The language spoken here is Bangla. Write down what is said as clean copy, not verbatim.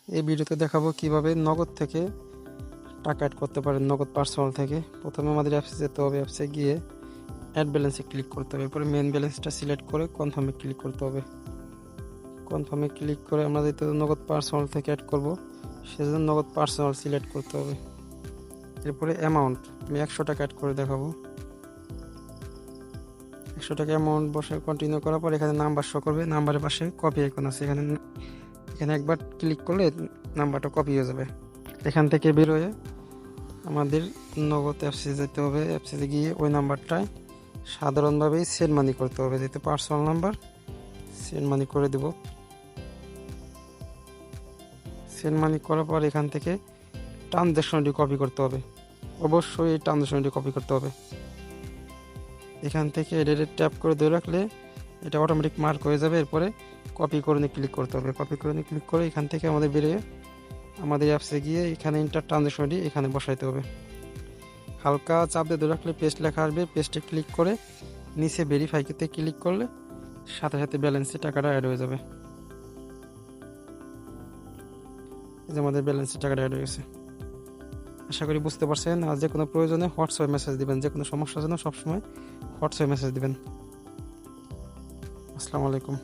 এই ভিডিওতে দেখাবো কিভাবে নগদ থেকে টাকা অ্যাড করতে পারেন, নগদ পার্সোনাল থেকে। প্রথমে আমাদের অ্যাপসে যেতে হবে, অ্যাপসে গিয়ে অ্যাড ব্যালেন্সে ক্লিক করতে হবে, এরপরে মেন ব্যালেন্সটা সিলেক্ট করে কনফার্মে ক্লিক করতে হবে। কনফার্মে ক্লিক করে আমরা যেহেতু নগদ পার্সোনাল থেকে অ্যাড করব, সেজন্য নগদ পার্সোনাল সিলেক্ট করতে হবে। এরপরে অ্যামাউন্ট আমি 100 টাকা অ্যাড করে দেখাবো। 100 টাকা অ্যামাউন্ট বসে কন্টিনিউ করার পর এখানে নাম্বার শো করবে, নাম্বারের পাশে কপি আইকন আছে, এখানে একবার ক্লিক করলে নাম্বারটা কপি হয়ে যাবে। এখান থেকে বের হয়ে আমাদের নগদ অ্যাপসে যেতে হবে, অ্যাপসে গিয়ে ওই নাম্বারটায় সাধারণভাবেই সেন্ড মানি করতে হবে, যেহেতু পার্সোনাল নাম্বার সেন্ড মানি করে দেব। সেন্ড মানি করার পর এখান থেকে ট্রানজ্যাকশনটি কপি করতে হবে, অবশ্যই এই ট্রানজ্যাকশনটি কপি করতে হবে। এখান থেকে এডিটে ট্যাপ করে ধরে রাখলে এটা অটোমেটিক মার্ক হয়ে যাবে। এরপরে কপি করে নিয়ে ক্লিক করতে হবে, কপি করে নিয়ে ক্লিক করে এখান থেকে আমাদের বেরিয়ে আমাদের অ্যাপসে গিয়ে এখানে ইন্টার ট্রানজ্যাকশনটি এখানে বসাইতে হবে। হালকা চাপ দিয়ে ধরে রাখলে পেস্ট লেখা আসবে, পেস্টে ক্লিক করে নিচে ভেরিফাইতে ক্লিক করলে সাথে সাথে ব্যালেন্সে টাকাটা অ্যাড হয়ে যাবে। এই যে আমাদের ব্যালেন্সে টাকাটা অ্যাড হয়ে গেছে। আশা করি বুঝতে পারছেন। আর যে কোনো প্রয়োজনে হোয়াটসঅ্যাপে মেসেজ দিবেন, যে কোনো সমস্যার জন্য সবসময় হোয়াটসঅ্যাপে মেসেজ দিবেন। আসসালামু আলাইকুম।